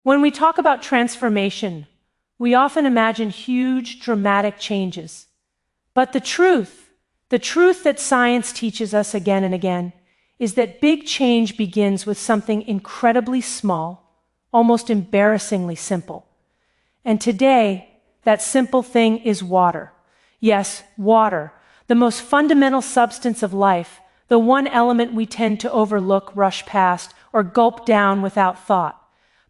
When we talk about transformation, we often imagine huge, dramatic changes. But the truth that science teaches us again and again, is that big change begins with something incredibly small, almost embarrassingly simple. And today, that simple thing is water. Yes, water, the most fundamental substance of life, the one element we tend to overlook, rush past, or gulp down without thought.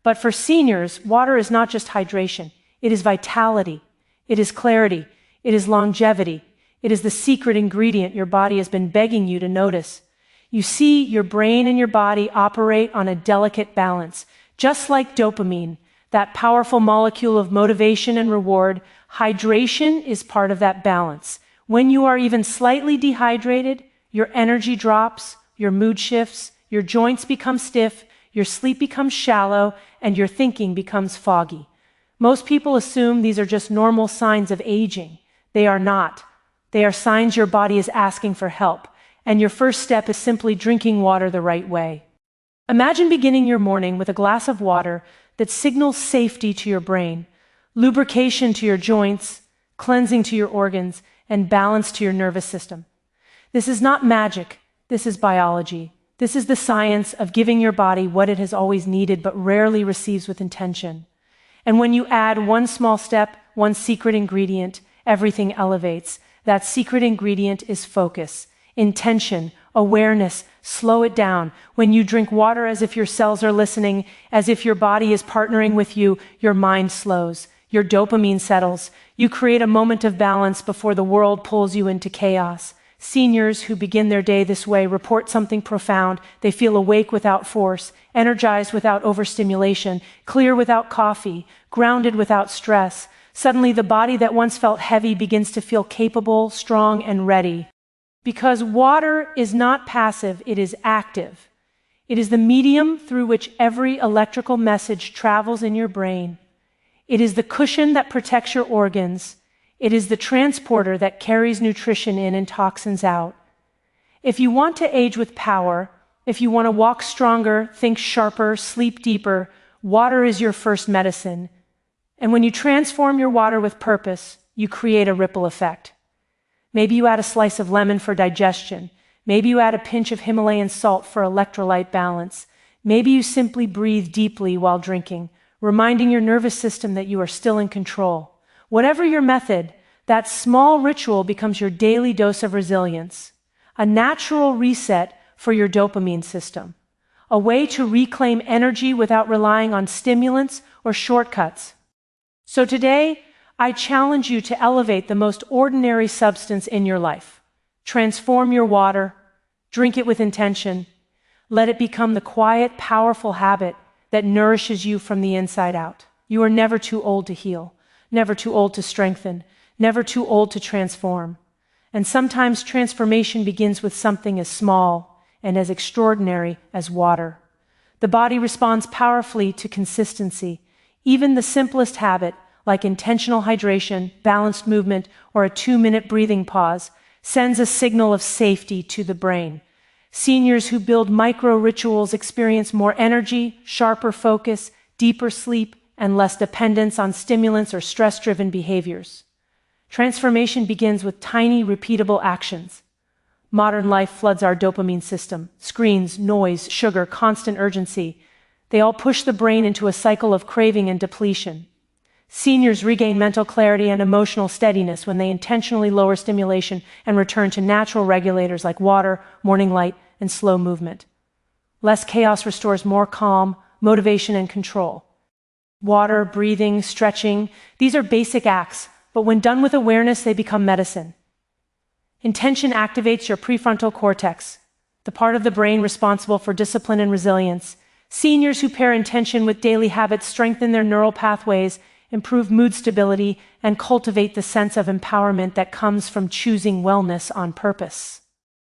But for seniors, water is not just hydration. It is vitality. It is clarity. It is longevity. It is the secret ingredient your body has been begging you to notice. You see, your brain and your body operate on a delicate balance. Just like dopamine, that powerful molecule of motivation and reward, hydration is part of that balance. When you are even slightly dehydrated, your energy drops, your mood shifts, your joints become stiff, your sleep becomes shallow, and your thinking becomes foggy. Most people assume these are just normal signs of aging. They are not. They are signs your body is asking for help, and your first step is simply drinking water the right way. Imagine beginning your morning with a glass of water that signals safety to your brain, lubrication to your joints, cleansing to your organs, and balance to your nervous system. This is not magic. This is biology. This is the science of giving your body what it has always needed but rarely receives with intention. And when you add one small step, one secret ingredient, everything elevates. That secret ingredient is focus, intention, awareness. Slow it down. When you drink water as if your cells are listening, as if your body is partnering with you, your mind slows, your dopamine settles. You create a moment of balance before the world pulls you into chaos. Seniors who begin their day this way report something profound. They feel awake without force, energized without overstimulation, clear without coffee, grounded without stress. Suddenly, the body that once felt heavy begins to feel capable, strong, and ready. Because water is not passive, it is active. It is the medium through which every electrical message travels in your brain. It is the cushion that protects your organs. It is the transporter that carries nutrition in and toxins out. If you want to age with power, if you want to walk stronger, think sharper, sleep deeper, water is your first medicine. And when you transform your water with purpose, you create a ripple effect. Maybe you add a slice of lemon for digestion. Maybe you add a pinch of Himalayan salt for electrolyte balance. Maybe you simply breathe deeply while drinking, reminding your nervous system that you are still in control. Whatever your method, that small ritual becomes your daily dose of resilience, a natural reset for your dopamine system, a way to reclaim energy without relying on stimulants or shortcuts. So today, I challenge you to elevate the most ordinary substance in your life. Transform your water, drink it with intention, let it become the quiet, powerful habit that nourishes you from the inside out. You are never too old to heal, never too old to strengthen, never too old to transform. And sometimes transformation begins with something as small and as extraordinary as water. The body responds powerfully to consistency. Even the simplest habit, like intentional hydration, balanced movement, or a 2-minute breathing pause, sends a signal of safety to the brain. Seniors who build micro-rituals experience more energy, sharper focus, deeper sleep, and less dependence on stimulants or stress-driven behaviors. Transformation begins with tiny, repeatable actions. Modern life floods our dopamine system. Screens, noise, sugar, constant urgency. They all push the brain into a cycle of craving and depletion. Seniors regain mental clarity and emotional steadiness when they intentionally lower stimulation and return to natural regulators like water, morning light, and slow movement. Less chaos restores more calm, motivation, and control. Water, breathing, stretching, these are basic acts, but when done with awareness, they become medicine. Intention activates your prefrontal cortex, the part of the brain responsible for discipline and resilience. Seniors who pair intention with daily habits strengthen their neural pathways, improve mood stability, and cultivate the sense of empowerment that comes from choosing wellness on purpose.